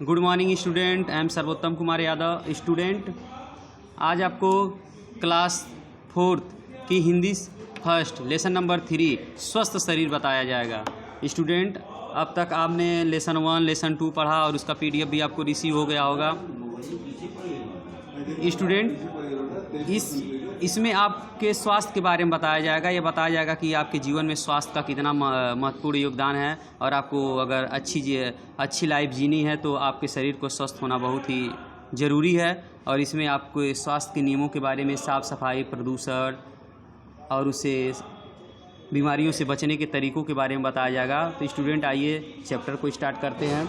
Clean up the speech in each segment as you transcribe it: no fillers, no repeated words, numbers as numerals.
Good morning student, I am सर्वोत्तम Kumar Yadav. Student, आज आपको क्लास 4th की हिंदी फर्स्ट लेसन नंबर 3 स्वस्थ शरीर बताया जाएगा। स्टूडेंट, अब तक आपने लेसन 1 लेसन 2 पढ़ा और उसका PDF भी आपको रिसीव हो गया होगा। स्टूडेंट, इसमें आपके स्वास्थ्य के बारे में बताया जाएगा। ये बताया जाएगा कि आपके जीवन में स्वास्थ्य का कितना महत्वपूर्ण योगदान है, और आपको अगर अच्छी लाइफ जीनी है तो आपके शरीर को स्वस्थ होना बहुत ही ज़रूरी है। और इसमें आपको स्वास्थ्य के नियमों के बारे में, साफ़ सफाई, प्रदूषण और उससे बीमारियों से बचने के तरीक़ों के बारे में बताया जाएगा। तो स्टूडेंट, आइए चैप्टर को स्टार्ट करते हैं।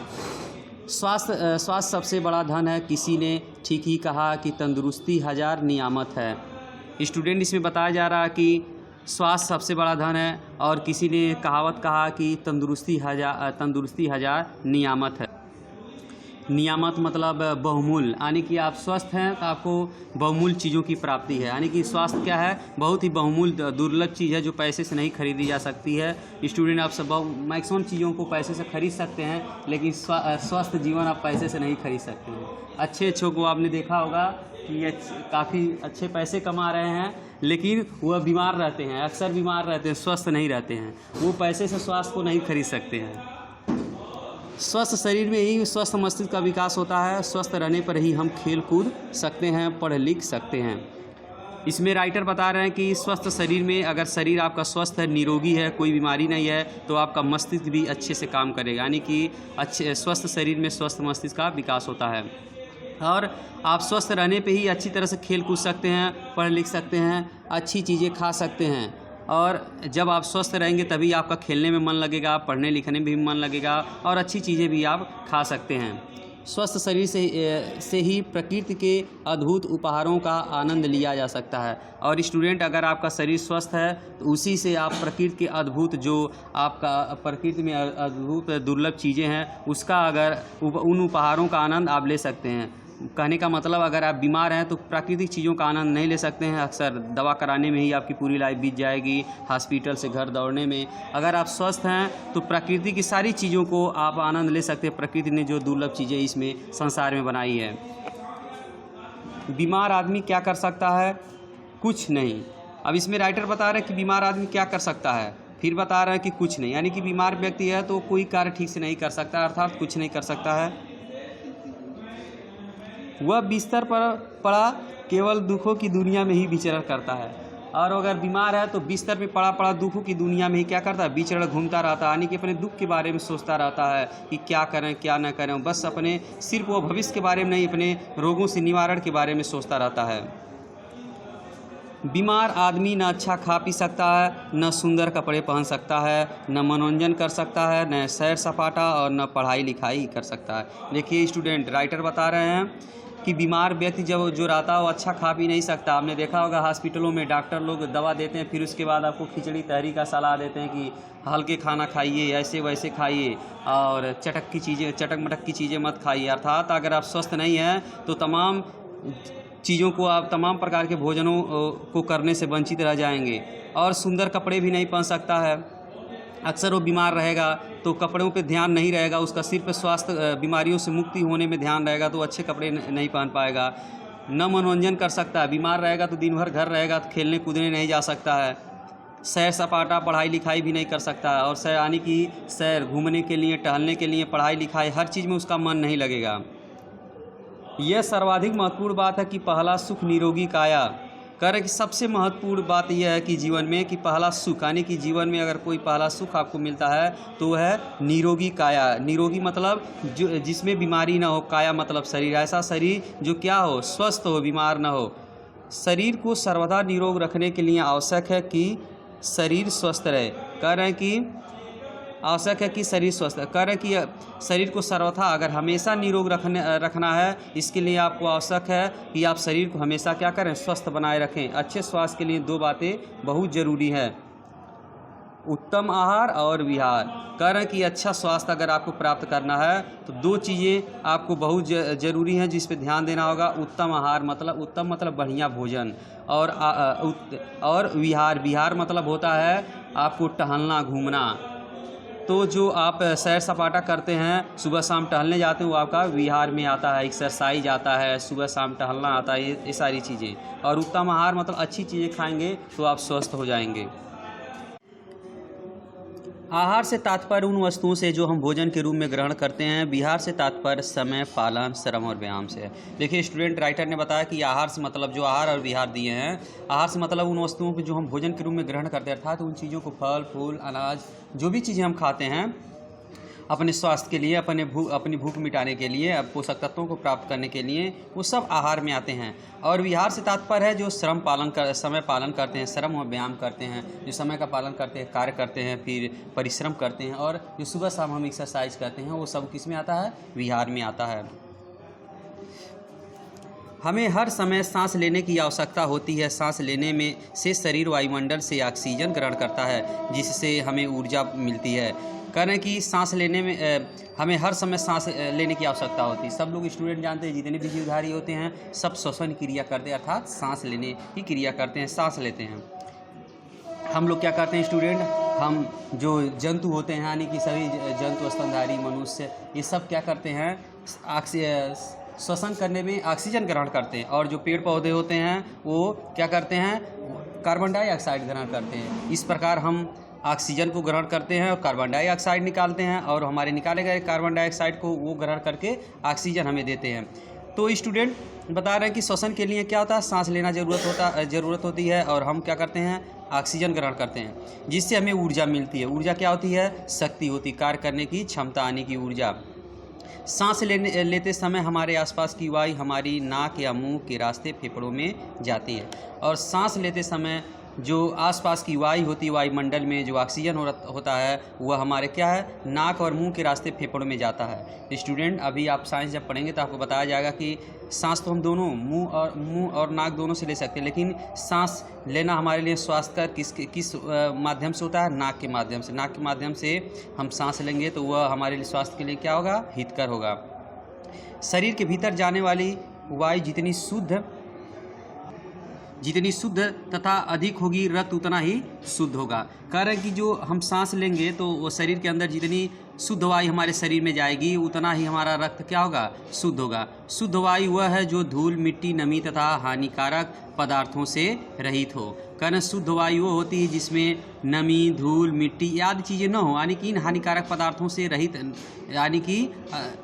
स्वास्थ्य सबसे बड़ा धन है, किसी ने ठीक ही कहा कि तंदुरुस्ती 1000 नियामत है। स्टूडेंट, इसमें बताया जा रहा है कि स्वास्थ्य सबसे बड़ा धन है, और किसी ने कहावत कहा कि तंदुरुस्ती 1000 नियामत है। नियामत मतलब बहुमूल्य, यानी कि आप स्वस्थ हैं तो आपको बहुमूल्य चीज़ों की प्राप्ति है। यानी कि स्वास्थ्य क्या है, बहुत ही बहुमूल्य दुर्लभ चीज़ है जो पैसे से नहीं खरीदी जा सकती है। स्टूडेंट, आप सब मैक्सिमम चीज़ों को पैसे से खरीद सकते हैं, लेकिन स्वस्थ जीवन आप पैसे से नहीं खरीद सकते हैं। अच्छों को आपने देखा होगा कि ये काफ़ी अच्छे पैसे कमा रहे हैं, लेकिन वह बीमार रहते हैं, अक्सर बीमार रहते हैं, स्वस्थ नहीं रहते हैं। वो पैसे से स्वास्थ्य को नहीं खरीद सकते हैं। स्वस्थ शरीर में ही स्वस्थ मस्तिष्क का विकास होता है। स्वस्थ रहने पर ही हम खेल कूद सकते हैं, पढ़ लिख सकते हैं। इसमें राइटर बता रहे हैं कि स्वस्थ शरीर में, अगर शरीर आपका स्वस्थ है, निरोगी है, कोई बीमारी नहीं है, तो आपका मस्तिष्क भी अच्छे से काम करेगा। यानी कि स्वस्थ शरीर में स्वस्थ मस्तिष्क का विकास होता है। और आप स्वस्थ रहने पे ही अच्छी तरह से खेल कूद सकते हैं, पढ़ लिख सकते हैं, अच्छी चीज़ें खा सकते हैं। और जब आप स्वस्थ रहेंगे तभी आपका खेलने में मन लगेगा, पढ़ने लिखने में भी मन लगेगा, और अच्छी चीज़ें भी आप खा सकते हैं। स्वस्थ शरीर से ही प्रकृति के अद्भुत उपहारों का आनंद लिया जा सकता है। और स्टूडेंट, अगर आपका शरीर स्वस्थ है तो उसी से आप प्रकृति के अद्भुत, जो आपका प्रकृति में अद्भुत दुर्लभ चीज़ें हैं, उसका अगर उन उपहारों का आनंद आप ले सकते हैं। कहने का मतलब, अगर आप बीमार हैं तो प्राकृतिक चीज़ों का आनंद नहीं ले सकते हैं। अक्सर दवा कराने में ही आपकी पूरी लाइफ बीत जाएगी, हॉस्पिटल से घर दौड़ने में। अगर आप स्वस्थ हैं तो प्रकृति की सारी चीज़ों को आप आनंद ले सकते हैं। प्रकृति ने जो दुर्लभ चीज़ें इसमें संसार में बनाई है। बीमार आदमी क्या कर सकता है? कुछ नहीं। अब इसमें राइटर बता रहे हैं कि बीमार आदमी क्या कर सकता है, फिर बता रहे हैं कि कुछ नहीं। यानी कि बीमार व्यक्ति है तो कोई कार्य ठीक से नहीं कर सकता, अर्थात कुछ नहीं कर सकता है। वह बिस्तर पर पड़ा केवल दुखों की दुनिया में ही विचरण करता है। और अगर बीमार है तो बिस्तर पे पड़ा पड़ा दुखों की दुनिया में ही क्या करता है, विचरण घूमता रहता है। यानी कि अपने दुख के बारे में सोचता रहता है कि क्या करें क्या न करें। बस अपने सिर्फ वो भविष्य के बारे में नहीं, अपने रोगों से निवारण के बारे में सोचता रहता है। बीमार आदमी न अच्छा खा पी सकता है, न सुंदर कपड़े पहन सकता है, न मनोरंजन कर सकता है, न सैर सपाटा, और न पढ़ाई लिखाई कर सकता है। देखिए स्टूडेंट, राइटर बता रहे हैं कि बीमार व्यक्ति जो रहता है वो अच्छा खा पी नहीं सकता। आपने देखा होगा हॉस्पिटलों में डॉक्टर लोग दवा देते हैं, फिर उसके बाद आपको खिचड़ी तहरी का सलाह देते हैं कि हल्के खाना खाइए, ऐसे वैसे खाइए, और चटक मटक की चीज़ें मत खाइए। अर्थात अगर आप स्वस्थ नहीं हैं तो तमाम चीज़ों को, आप तमाम प्रकार के भोजनों को करने से वंचित रह जाएंगे। और सुंदर कपड़े भी नहीं पहन सकता है। अक्सर वो बीमार रहेगा तो कपड़ों पे ध्यान नहीं रहेगा, उसका सिर्फ स्वास्थ्य बीमारियों से मुक्ति होने में ध्यान रहेगा, तो अच्छे कपड़े नहीं पहन पाएगा। न मनोरंजन कर सकता है, बीमार रहेगा तो दिन भर घर रहेगा तो खेलने कूदने नहीं जा सकता है। सैर सपाटा, पढ़ाई लिखाई भी नहीं कर सकता है। और सैर, यानी कि सैर, घूमने के लिए, टहलने के लिए, पढ़ाई लिखाई, हर चीज़ में उसका मन नहीं लगेगा। यह सर्वाधिक महत्वपूर्ण बात है कि पहला सुख निरोगी काया। कह रहे कि सबसे महत्वपूर्ण बात यह है कि जीवन में कि पहला सुख, यानी कि जीवन में अगर कोई पहला सुख आपको मिलता है तो वह है निरोगी काया। निरोगी मतलब जो जिसमें बीमारी ना हो, काया मतलब शरीर, ऐसा शरीर जो क्या हो, स्वस्थ हो, बीमार ना हो। शरीर को सर्वदा निरोग रखने के लिए आवश्यक है कि शरीर स्वस्थ रहे। कह रहे हैं कि आवश्यक है कि शरीर स्वस्थ, कह रहे हैं कि शरीर को सर्वथा अगर हमेशा निरोग रखना है, इसके लिए आपको आवश्यक है कि आप शरीर को हमेशा क्या करें, स्वस्थ बनाए रखें। अच्छे स्वास्थ्य के लिए 2 बातें बहुत ज़रूरी हैं, उत्तम आहार और विहार। कह रहे हैं कि अच्छा स्वास्थ्य अगर आपको प्राप्त करना है तो 2 चीज़ें आपको बहुत ज़रूरी हैं जिस पे ध्यान देना होगा। उत्तम आहार मतलब, उत्तम मतलब बढ़िया भोजन, और विहार मतलब होता है आपको टहलना घूमना। तो जो आप सैर सपाटा करते हैं, सुबह शाम टहलने जाते हैं, वो आपका विहार में आता है। एक्सरसाइज आता है, सुबह शाम टहलना आता है, ये सारी चीज़ें। और उत्तम आहार मतलब अच्छी चीज़ें खाएंगे तो आप स्वस्थ हो जाएंगे। आहार से तात्पर्य उन वस्तुओं से जो हम भोजन के रूप में ग्रहण करते हैं। विहार से तात्पर्य समय, पालन, श्रम और व्यायाम से है। देखिए स्टूडेंट, राइटर ने बताया कि आहार से मतलब जो आहार और विहार दिए हैं, आहार से मतलब उन वस्तुओं को जो हम भोजन के रूप में ग्रहण करते हैं, अर्थात उन चीज़ों को फल फूल अनाज जो भी चीज़ें हम खाते हैं अपने स्वास्थ्य के लिए, अपनी भूख मिटाने के लिए, पोषक तत्वों को प्राप्त करने के लिए, वो सब आहार में आते हैं। और विहार से तात्पर्य है जो समय पालन करते हैं, श्रम और व्यायाम करते हैं, जो समय का पालन करते हैं, कार्य करते हैं, फिर परिश्रम करते हैं, और जो सुबह शाम हम एक्सरसाइज करते हैं, वो सब किस में आता है? विहार में आता है। हमें हर समय सांस लेने की आवश्यकता होती है। सांस लेने में से शरीर वायुमंडल से ऑक्सीजन ग्रहण करता है, जिससे हमें ऊर्जा मिलती है। कह रहे हैं कि सांस लेने में हमें हर समय सांस लेने की आवश्यकता होती है। सब लोग स्टूडेंट जानते हैं, जितने भी जीवधारी होते हैं सब श्वसन क्रिया करते हैं, अर्थात सांस लेने की क्रिया करते हैं, सांस लेते हैं। हम लोग क्या करते हैं स्टूडेंट? हम जो जंतु होते हैं, यानी कि सभी जंतु, स्तनधारी, मनुष्य, ये सब क्या करते हैं? श्वसन करने में ऑक्सीजन ग्रहण करते हैं। और जो पेड़ पौधे होते हैं वो क्या करते हैं? कार्बन डाइऑक्साइड ग्रहण करते हैं। इस प्रकार हम ऑक्सीजन को ग्रहण करते हैं और कार्बन डाइऑक्साइड निकालते हैं, और हमारे निकाले गए कार्बन डाइऑक्साइड को वो ग्रहण करके ऑक्सीजन हमें देते हैं। तो स्टूडेंट बता रहे हैं कि श्वसन के लिए क्या होता है? सांस लेना ज़रूरत होती है, और हम क्या करते हैं? ऑक्सीजन ग्रहण करते हैं, जिससे हमें ऊर्जा मिलती है। ऊर्जा क्या होती है? शक्ति होती है, कार्य करने की क्षमता आने की ऊर्जा। सांस लेते समय हमारे आसपास की वायु हमारी नाक या मुंह के रास्ते फेफड़ों में जाती है, और सांस लेते समय जो आसपास की वायु होती है, वायुमंडल में जो ऑक्सीजन होता है, वह हमारे क्या है? नाक और मुंह के रास्ते फेफड़ों में जाता है। स्टूडेंट, अभी आप साइंस जब पढ़ेंगे तो आपको बताया जाएगा कि सांस तो हम दोनों मुंह और नाक दोनों से ले सकते हैं, लेकिन सांस लेना हमारे लिए स्वास्थ्य का किस माध्यम से होता है? नाक के माध्यम से। नाक के माध्यम से हम सांस लेंगे तो वह हमारे लिए स्वास्थ्य के लिए क्या होगा? हितकर होगा। शरीर के भीतर जाने वाली वायु जितनी शुद्ध तथा अधिक होगी, रक्त उतना ही शुद्ध होगा। कह रहे हैं कि जो हम सांस लेंगे तो वो शरीर के अंदर जितनी शुद्ध वायु हमारे शरीर में जाएगी, उतना ही हमारा रक्त क्या होगा? शुद्ध होगा। शुद्ध वायु वह है जो धूल, मिट्टी, नमी तथा हानिकारक पदार्थों से रहित हो। कह रहे हैं शुद्ध वायु वो होती है जिसमें नमी, धूल, मिट्टी आदि चीज़ें न हो, यानी कि इन हानिकारक पदार्थों से रहित, यानी कि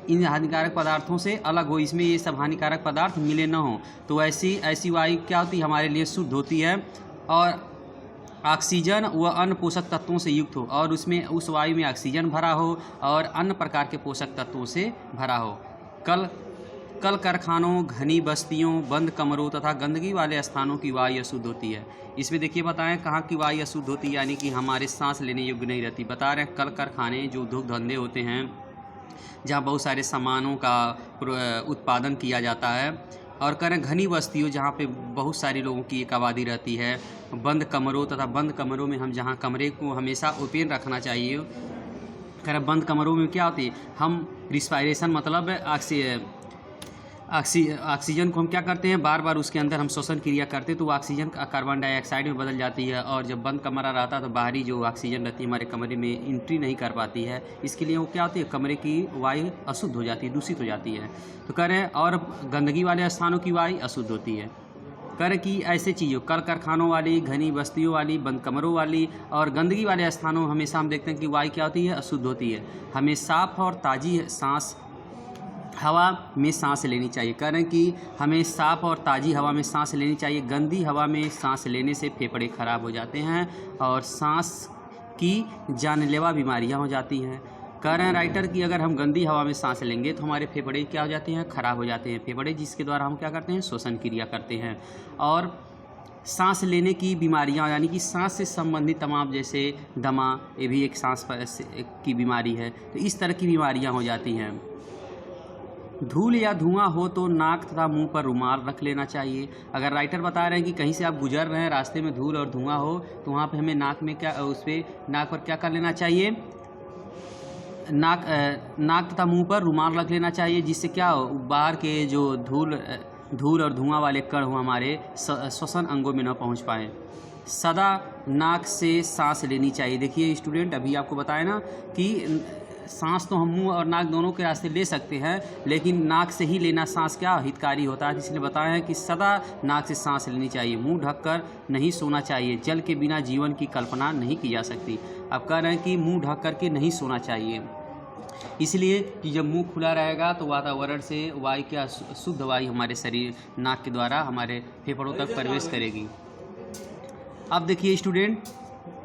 इन हानिकारक पदार्थों से अलग हो, इसमें ये सब हानिकारक पदार्थ मिले न हो। तो ऐसी वायु क्या होती है? हमारे लिए शुद्ध होती है। और ऑक्सीजन व अन्य पोषक तत्वों से युक्त हो, और उस वायु में ऑक्सीजन भरा हो और अन्य प्रकार के पोषक तत्वों से भरा हो। कल कारखानों, घनी बस्तियों, बंद कमरों तथा गंदगी वाले स्थानों की वायु अशुद्ध होती है। इसमें देखिए बताएं कहाँ की वायु अशुद्ध होती है, यानी कि हमारे सांस लेने योग्य नहीं रहती। बता रहे हैं कल कारखाने, जो उद्योग धंधे होते हैं, जहाँ बहुत सारे सामानों का उत्पादन किया जाता है। और कह रहे हैं घनी बस्तियों, जहाँ पे बहुत सारी लोगों की एक आबादी रहती है। बंद कमरों तथा बंद कमरों में हम जहाँ कमरे को हमेशा ओपन रखना चाहिए। कह रहे बंद कमरों में क्या होती है? हम रिस्पायरेशन मतलब ऑक्सीजन को हम क्या करते हैं? बार बार उसके अंदर हम श्वसन क्रिया करते हैं, तो वो ऑक्सीजन कार्बन डाइऑक्साइड में बदल जाती है। और जब बंद कमरा रहता है तो बाहरी जो ऑक्सीजन रहती है हमारे कमरे में एंट्री नहीं कर पाती है। इसके लिए वो क्या होती है? कमरे की वायु अशुद्ध हो जाती है, दूषित हो जाती है। तो कह रहे हैं और गंदगी वाले स्थानों की वायु अशुद्ध होती है। कह रहे कि ऐसे चीज़ों, कल कारखानों वाली, घनी बस्तियों वाली, बंद कमरों वाली और गंदगी वाले स्थानों में हमेशा हम देखते हैं कि वायु क्या होती है? अशुद्ध होती है। हमें साफ और ताज़ी हवा में सांस लेनी चाहिए। कह रहे हैं कि हमें साफ़ और ताज़ी हवा में सांस लेनी चाहिए। गंदी हवा में सांस लेने से फेफड़े खराब हो जाते हैं और सांस की जानलेवा बीमारियां हो जाती हैं। कह रहे हैं राइटर कि अगर हम गंदी हवा में सांस लेंगे तो हमारे फेफड़े क्या हो जाते हैं? खराब हो जाते हैं। फेफड़े जिसके द्वारा हम क्या करते हैं? श्वसन क्रिया करते हैं। और सांस लेने की बीमारियां, यानी कि सांस से संबंधित तमाम, जैसे दमा, ये भी एक सांस की बीमारी है। तो इस तरह की बीमारियां हो जाती हैं। धूल या धुआं हो तो नाक तथा मुंह पर रुमाल रख लेना चाहिए। अगर राइटर बता रहे हैं कि कहीं से आप गुजर रहे हैं, रास्ते में धूल और धुआं हो, तो वहाँ पे हमें नाक पर क्या कर लेना चाहिए? नाक तथा मुंह पर रुमाल रख लेना चाहिए, जिससे क्या हो? बाहर के जो धूल और धुआं वाले कण हो हमारे श्वसन अंगों में न पहुँच पाएँ। सदा नाक से सांस लेनी चाहिए। देखिए स्टूडेंट, अभी आपको बताया ना कि सांस तो हम मुंह और नाक दोनों के रास्ते ले सकते हैं, लेकिन नाक से ही लेना सांस क्या हितकारी होता है, इसलिए बताया है कि सदा नाक से सांस लेनी चाहिए। मुंह ढककर नहीं सोना चाहिए। जल के बिना जीवन की कल्पना नहीं की जा सकती। आप कह रहे हैं कि मुंह ढक कर के नहीं सोना चाहिए, इसलिए कि जब मुंह खुला रहेगा तो वातावरण से वायु क्या शुद्ध वायु हमारे शरीर नाक के द्वारा हमारे फेफड़ों तक प्रवेश करेगी। अब देखिए स्टूडेंट,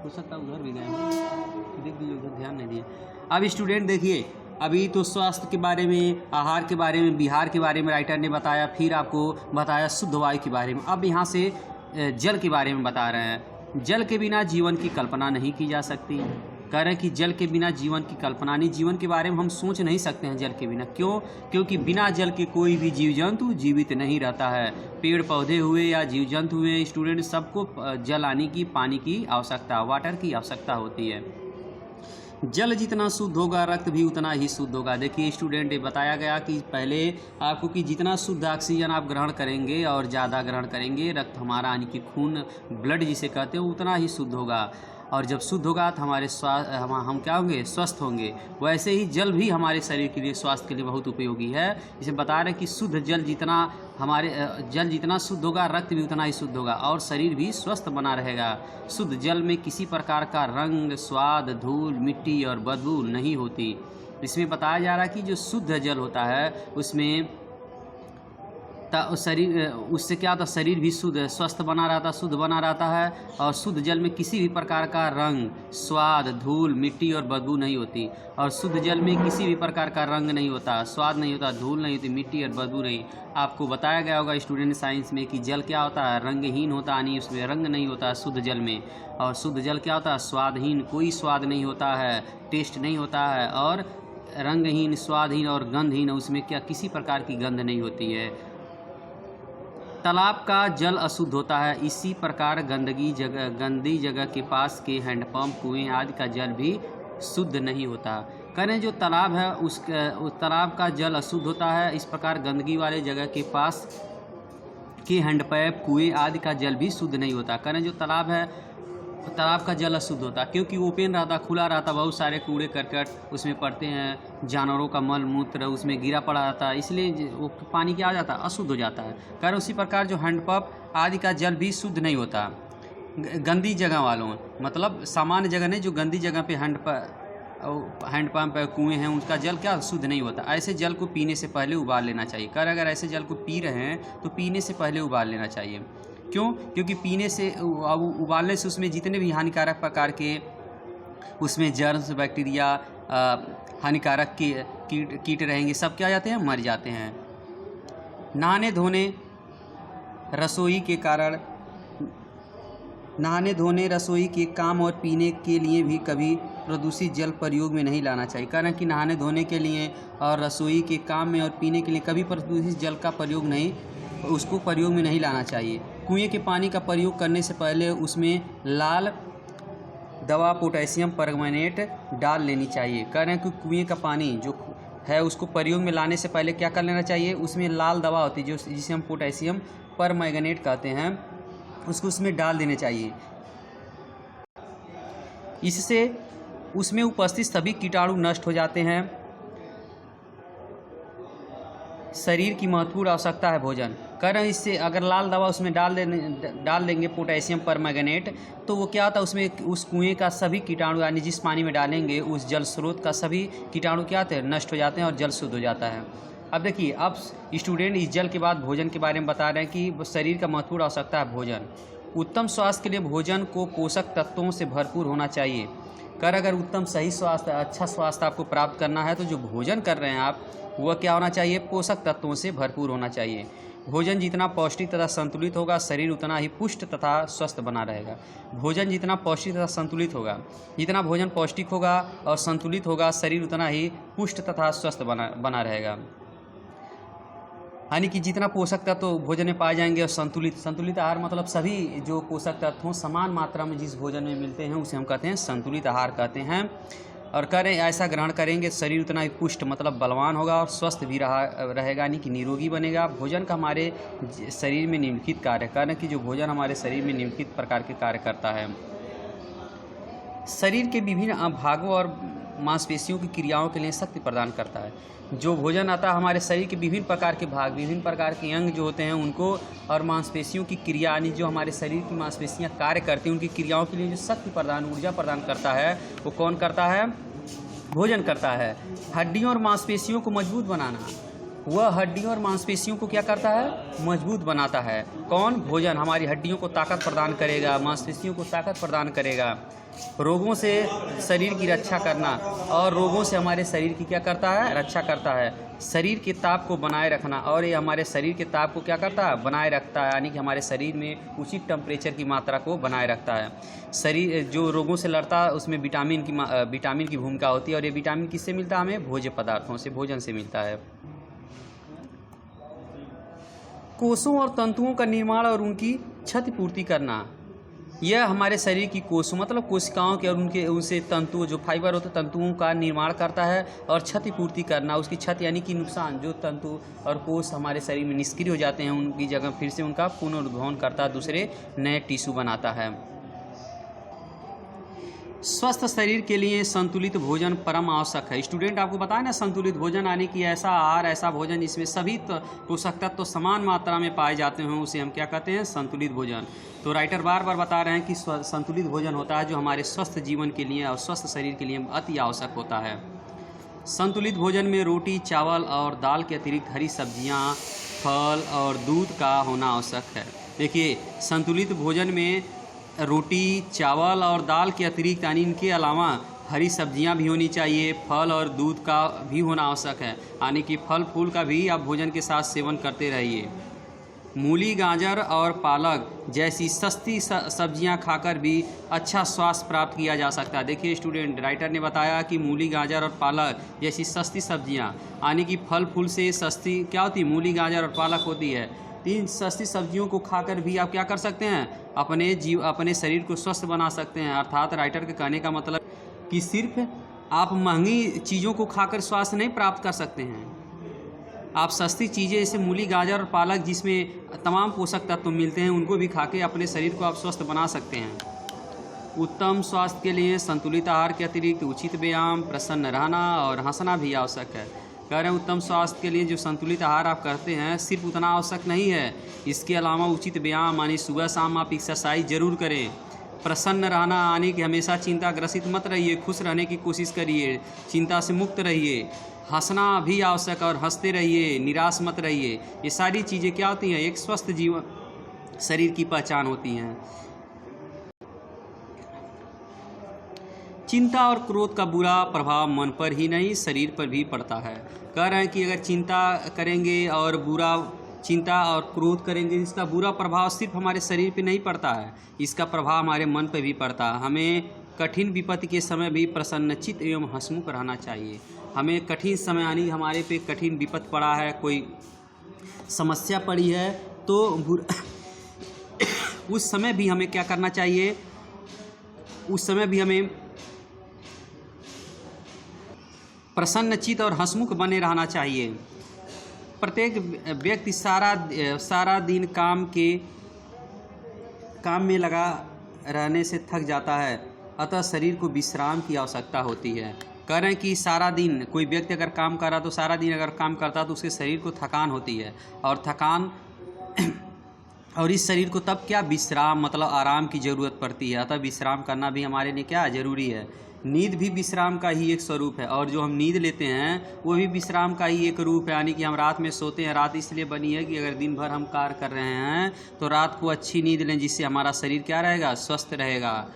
हो सकता है उधर भी गए, देख लीजिए, उधर ध्यान नहीं दिए। अब स्टूडेंट देखिए, अभी तो स्वास्थ्य के बारे में, आहार के बारे में, बिहार के बारे में राइटर ने बताया, फिर आपको बताया शुद्ध वायु के बारे में। अब यहाँ से जल के बारे में बता रहे हैं। जल के बिना जीवन की कल्पना नहीं की जा सकती। कह रहे हैं कि जल के बिना जीवन की कल्पना नहीं, जीवन के बारे में हम सोच नहीं सकते हैं जल के बिना। क्यों? क्योंकि बिना जल के कोई भी जीव जंतु जीवित नहीं रहता है। पेड़ पौधे हुए या जीव जंतु हुए, स्टूडेंट, सबको जल आने की, पानी की आवश्यकता, वाटर की आवश्यकता होती है। जल जितना शुद्ध होगा रक्त भी उतना ही शुद्ध होगा। देखिए स्टूडेंट, ये बताया गया कि पहले आपको कि जितना शुद्ध ऑक्सीजन आप ग्रहण करेंगे और ज़्यादा ग्रहण करेंगे, रक्त हमारा यानी कि खून, ब्लड जिसे कहते हैं, उतना ही शुद्ध होगा। और जब शुद्ध होगा तो हमारे हम क्या होंगे? स्वस्थ होंगे। वैसे ही जल भी हमारे शरीर के लिए, स्वास्थ्य के लिए बहुत उपयोगी है। इसे बता रहे हैं कि शुद्ध जल जितना जल जितना शुद्ध होगा रक्त भी उतना ही शुद्ध होगा और शरीर भी स्वस्थ बना रहेगा। शुद्ध जल में किसी प्रकार का रंग, स्वाद, धूल, मिट्टी और बदबू नहीं होती। इसमें बताया जा रहा है कि जो शुद्ध जल होता है उसमें शरीर, उससे क्या होता है? शरीर भी शुद्ध, स्वस्थ बना रहता, शुद्ध बना रहता है। और शुद्ध जल में किसी भी प्रकार का रंग, स्वाद, धूल, मिट्टी और बदबू नहीं होती। और शुद्ध जल में किसी भी प्रकार का रंग नहीं होता, स्वाद नहीं होता, धूल नहीं होती, मिट्टी और बदबू नहीं। आपको बताया गया होगा स्टूडेंट साइंस में कि जल क्या होता है? रंगहीन होता, यानी उसमें रंग नहीं होता शुद्ध जल में। और शुद्ध जल क्या होता है? स्वादहीन, कोई स्वाद नहीं होता है, टेस्ट नहीं होता है। और रंगहीन, स्वादहीन और गंधहीन, उसमें क्या किसी प्रकार की गंध नहीं होती है। तालाब का जल अशुद्ध होता है। इसी प्रकार गंदी जगह के पास के हैंडपंप, कुएं आदि का जल भी शुद्ध नहीं होता। करें जो तालाब है उस तालाब का जल अशुद्ध होता है। इस प्रकार गंदगी वाले जगह के पास के हैंडपैप, कुएं आदि का जल भी शुद्ध नहीं होता। करें जो तालाब है, तालाब का जल अशुद्ध होता, क्योंकि ओपन रहता, खुला रहता, बहुत सारे कूड़े करकट उसमें पड़ते हैं, जानवरों का मल मूत्र उसमें गिरा पड़ा रहता है, इसलिए वो पानी क्या हो जाता है? अशुद्ध हो जाता है। कारण उसी प्रकार जो हैंडपंप आदि का जल भी शुद्ध नहीं होता। गंदी जगह वालों, मतलब सामान्य जगह नहीं, जो गंदी जगह पे हैंडपंप है, कुएँ हैं, उनका जल क्या शुद्ध नहीं होता। ऐसे जल को पीने से पहले उबाल लेना चाहिए। अगर ऐसे जल को पी रहे हैं तो पीने से पहले उबाल लेना चाहिए। क्यों? क्योंकि पीने से, उबालने से उसमें जितने भी हानिकारक प्रकार के उसमें जर्म्स, बैक्टीरिया, हानिकारक कीट रहेंगे, सब क्या जाते हैं? मर जाते हैं। नहाने धोने, रसोई के काम और पीने के लिए भी कभी प्रदूषित जल प्रयोग में नहीं लाना चाहिए। कारण कि नहाने धोने के लिए और रसोई के काम में और पीने के लिए कभी प्रदूषित जल का प्रयोग में नहीं लाना चाहिए। कुएं के पानी का प्रयोग करने से पहले उसमें लाल दवा पोटेशियम परमैंगनेट डाल लेनी चाहिए। कह रहे हैं कि कुएं का पानी जो है उसको प्रयोग में लाने से पहले क्या कर लेना चाहिए? उसमें लाल दवा होती है जिसे हम पोटेशियम परमैंगनेट कहते हैं, उसको उसमें डाल देने चाहिए। इससे उसमें उपस्थित सभी कीटाणु नष्ट हो जाते हैं। शरीर की महत्वपूर्ण आवश्यकता है भोजन। कह रहे हैं इससे अगर लाल दवा उसमें डाल देंगे पोटेशियम परमैंगनेट, तो वो क्या होता है? उसमें उस कुएं का सभी कीटाणु, यानी जिस पानी में डालेंगे उस जल स्रोत का सभी कीटाणु क्या होते हैं? नष्ट हो जाते हैं और जल शुद्ध हो जाता है। अब देखिए, अब स्टूडेंट इस जल के बाद भोजन के बारे में बता रहे हैं कि शरीर का महत्वपूर्ण आवश्यकता है भोजन। उत्तम स्वास्थ्य के लिए भोजन को पोषक तत्वों से भरपूर होना चाहिए। अगर उत्तम सही स्वास्थ्य, अच्छा स्वास्थ्य आपको प्राप्त करना है तो जो भोजन कर रहे हैं आप, वह क्या होना चाहिए? पोषक तत्वों से भरपूर होना चाहिए। भोजन जितना पौष्टिक तथा संतुलित होगा, शरीर उतना ही पुष्ट तथा स्वस्थ बना रहेगा। भोजन जितना पौष्टिक तथा संतुलित होगा, जितना भोजन पौष्टिक होगा और संतुलित होगा, शरीर उतना ही पुष्ट तथा स्वस्थ बना रहेगा। यानी कि जितना पोषक तत्व भोजन में पाए जाएंगे और संतुलित आहार, मतलब सभी जो पोषक तत्व समान मात्रा में जिस भोजन में मिलते हैं उसे हम कहते हैं संतुलित आहार कहते हैं। और करें ऐसा ग्रहण करेंगे शरीर उतना ही पुष्ट मतलब बलवान होगा और स्वस्थ भी रहेगा, यानी कि निरोगी बनेगा। भोजन का हमारे शरीर में निम्नलिखित कार्य, कारण कि जो भोजन हमारे शरीर में निम्नलिखित प्रकार के कार्य करता है। शरीर के विभिन्न भागों और मांसपेशियों की क्रियाओं के लिए शक्ति प्रदान करता है। जो भोजन आता है हमारे शरीर के विभिन्न प्रकार के भाग, विभिन्न प्रकार के अंग जो होते हैं उनको और मांसपेशियों की क्रिया, यानी जो हमारे शरीर की मांसपेशियां कार्य करती हैं उनकी क्रियाओं के लिए जो शक्ति प्रदान, ऊर्जा प्रदान करता है वो कौन करता है? भोजन करता है। हड्डियों और मांसपेशियों को मजबूत बनाना, वह हड्डियों और मांसपेशियों को क्या करता है? मजबूत बनाता है। कौन? भोजन हमारी हड्डियों को ताकत प्रदान करेगा, मांसपेशियों को ताकत प्रदान करेगा। रोगों से शरीर की रक्षा करना, और रोगों से हमारे शरीर की क्या करता है? रक्षा करता है। शरीर के ताप को बनाए रखना, और ये हमारे शरीर के ताप को क्या करता है? बनाए रखता है, यानी कि हमारे शरीर में उचित टेम्परेचर की मात्रा को बनाए रखता है। शरीर जो रोगों से लड़ता है उसमें विटामिन की भूमिका होती है, और ये विटामिन किससे मिलता है? हमें भोज्य पदार्थों से, भोजन से मिलता है। कोषों और तंतुओं का निर्माण और उनकी क्षतिपूर्ति करना, यह हमारे शरीर की कोषों मतलब कोशिकाओं के और उनसे तंतु जो फाइबर होते हैं तंतुओं का निर्माण करता है, और क्षतिपूर्ति करना, उसकी क्षति यानी कि नुकसान, जो तंतु और कोष हमारे शरीर में निष्क्रिय हो जाते हैं उनकी जगह फिर से उनका पुनरुद्धारण करता है, दूसरे नए टिश्यू बनाता है। स्वस्थ शरीर के लिए संतुलित भोजन परम आवश्यक है। स्टूडेंट आपको बताया ना, संतुलित भोजन यानी कि ऐसा आहार, ऐसा भोजन जिसमें सभी पोषक तत्व तो समान मात्रा में पाए जाते हैं, उसे हम क्या कहते हैं? संतुलित भोजन। तो राइटर बार बार बता रहे हैं कि संतुलित भोजन होता है जो हमारे स्वस्थ जीवन के लिए और स्वस्थ शरीर के लिए अति आवश्यक होता है। संतुलित भोजन में रोटी, चावल और दाल के अतिरिक्त हरी सब्जियाँ, फल और दूध का होना आवश्यक है। देखिए, संतुलित भोजन में रोटी, चावल और दाल के अतिरिक्त यानी इनके अलावा हरी सब्जियां भी होनी चाहिए, फल और दूध का भी होना आवश्यक है, यानी कि फल फूल का भी आप भोजन के साथ सेवन करते रहिए। मूली, गाजर और पालक जैसी सस्ती सब्जियां खाकर भी अच्छा स्वास्थ्य प्राप्त किया जा सकता है। देखिए स्टूडेंट, राइटर ने बताया कि मूली, गाजर और पालक जैसी सस्ती सब्जियां, यानी कि फल फूल से सस्ती क्या होती है? मूली, गाजर और पालक होती है। तीन सस्ती सब्जियों को खाकर भी आप क्या कर सकते हैं? अपने शरीर को स्वस्थ बना सकते हैं। अर्थात राइटर के कहने का मतलब कि सिर्फ आप महंगी चीज़ों को खाकर स्वास्थ्य नहीं प्राप्त कर सकते हैं। आप सस्ती चीज़ें जैसे मूली, गाजर और पालक जिसमें तमाम पोषक तत्व मिलते हैं उनको भी खा के अपने शरीर को आप स्वस्थ बना सकते हैं। उत्तम स्वास्थ्य के लिए संतुलित आहार के अतिरिक्त उचित व्यायाम, प्रसन्न रहना और हंसना भी आवश्यक है। कह रहे हैं उत्तम स्वास्थ्य के लिए जो संतुलित आहार आप करते हैं सिर्फ उतना आवश्यक नहीं है, इसके अलावा उचित व्यायाम यानी सुबह शाम आप एक्सरसाइज जरूर करें। प्रसन्न रहना यानी कि हमेशा चिंता ग्रसित मत रहिए, खुश रहने की कोशिश करिए, चिंता से मुक्त रहिए। हंसना भी आवश्यक और हंसते रहिए, निराश मत रहिए। ये सारी चीज़ें क्या होती हैं? एक स्वस्थ जीवन शरीर की पहचान होती हैं। चिंता और क्रोध का बुरा प्रभाव मन पर ही नहीं शरीर पर भी पड़ता है। कह रहे हैं कि अगर चिंता करेंगे और चिंता और क्रोध करेंगे, इसका बुरा प्रभाव सिर्फ हमारे शरीर पे नहीं पड़ता है, इसका प्रभाव हमारे मन पे भी पड़ता है। हमें कठिन विपत्ति के समय भी प्रसन्नचित्त एवं हंसमुख रहना चाहिए। हमें कठिन समय यानी हमारे पे कठिन विपत्ति पड़ा है, कोई समस्या पड़ी है, तो उस समय भी हमें क्या करना चाहिए? उस समय भी हमें प्रसन्नचित्त और हंसमुख बने रहना चाहिए। प्रत्येक व्यक्ति सारा दिन काम में लगा रहने से थक जाता है, अतः शरीर को विश्राम की आवश्यकता होती है। कह रहे हैं कि सारा दिन कोई व्यक्ति अगर काम कर रहा तो सारा दिन अगर काम करता तो उसके शरीर को थकान होती है, और इस शरीर को तब क्या विश्राम मतलब आराम की ज़रूरत पड़ती है। अतः विश्राम करना भी हमारे लिए क्या ज़रूरी है। नींद भी विश्राम का ही एक स्वरूप है, और जो हम नींद लेते हैं वो भी विश्राम का ही एक रूप है, यानी कि हम रात में सोते हैं। रात इसलिए बनी है कि अगर दिन भर हम कार्य कर रहे हैं तो रात को अच्छी नींद लें, जिससे हमारा शरीर क्या रहेगा? स्वस्थ रहेगा।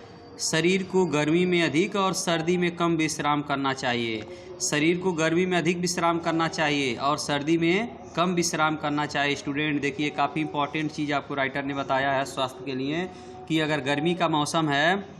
शरीर को गर्मी में अधिक और सर्दी में कम विश्राम करना चाहिए। शरीर को गर्मी में अधिक विश्राम करना चाहिए और सर्दी में कम विश्राम करना चाहिए। स्टूडेंट देखिए, काफ़ी इंपॉर्टेंट चीज़ आपको राइटर ने बताया है स्वास्थ्य के लिए, कि अगर गर्मी का मौसम है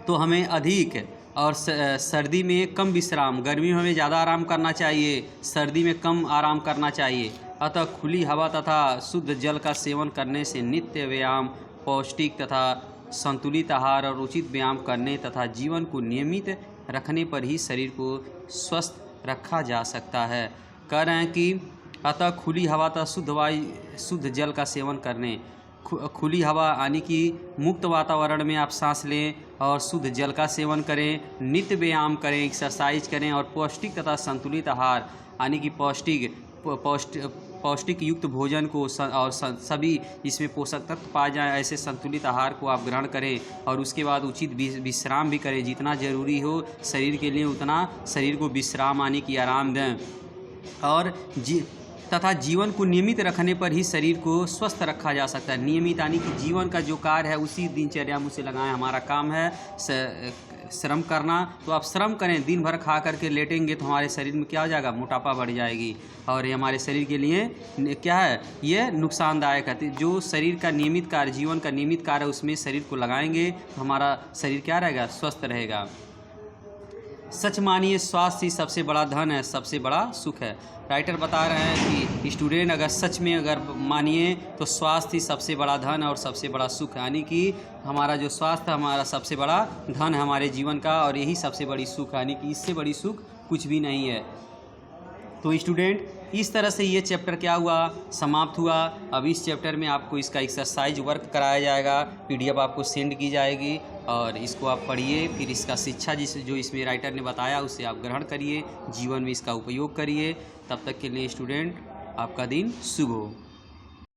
तो हमें अधिक और सर्दी में कम विश्राम, गर्मी में हमें ज़्यादा आराम करना चाहिए, सर्दी में कम आराम करना चाहिए। अतः खुली हवा तथा शुद्ध जल का सेवन करने से नित्य व्यायाम, पौष्टिक तथा संतुलित आहार और उचित व्यायाम करने तथा जीवन को नियमित रखने पर ही शरीर को स्वस्थ रखा जा सकता है। कह रहे हैं कि अतः खुली हवा तथा शुद्ध वायु शुद्ध जल का सेवन करने, खुली हवा यानी कि मुक्त वातावरण में आप सांस लें और शुद्ध जल का सेवन करें, नित्य व्यायाम करें, एक्सरसाइज करें और पौष्टिक तथा संतुलित आहार यानी कि पौष्टिक युक्त भोजन को और सभी इसमें पोषक तत्व पाए जाएँ ऐसे संतुलित आहार को आप ग्रहण करें और उसके बाद उचित विश्राम भी करें। जितना ज़रूरी हो शरीर के लिए उतना शरीर को विश्राम यानी कि आराम दें और तथा जीवन को नियमित रखने पर ही शरीर को स्वस्थ रखा जा सकता है। नियमित यानी कि जीवन का जो कार्य है उसी दिनचर्या में उसे लगाएं। हमारा काम है श्रम करना, तो आप श्रम करें। दिन भर खा करके लेटेंगे तो हमारे शरीर में क्या हो जाएगा, मोटापा बढ़ जाएगी और ये हमारे शरीर के लिए क्या है, ये नुकसानदायक है। जो शरीर का नियमित कार्य, जीवन का नियमित कार्य, उसमें शरीर को लगाएंगे तो हमारा शरीर क्या रहेगा, स्वस्थ रहेगा। सच मानिए स्वास्थ्य ही सबसे बड़ा धन है, सबसे बड़ा सुख है। राइटर बता रहे हैं कि स्टूडेंट अगर सच में अगर मानिए तो स्वास्थ्य ही सबसे बड़ा धन और सबसे बड़ा सुख है, यानी कि हमारा जो स्वास्थ्य हमारा सबसे बड़ा धन है हमारे जीवन का और यही सबसे बड़ी सुख है, यानी कि इससे बड़ी सुख कुछ भी नहीं है। तो स्टूडेंट इस तरह से ये चैप्टर क्या हुआ, समाप्त हुआ। अब इस चैप्टर में आपको इसका एक्सरसाइज वर्क कराया जाएगा, PDF आपको सेंड की जाएगी और इसको आप पढ़िए। फिर इसका शिक्षा जो इसमें राइटर ने बताया उसे आप ग्रहण करिए, जीवन में इसका उपयोग करिए। तब तक के लिए स्टूडेंट आपका दिन शुभ हो।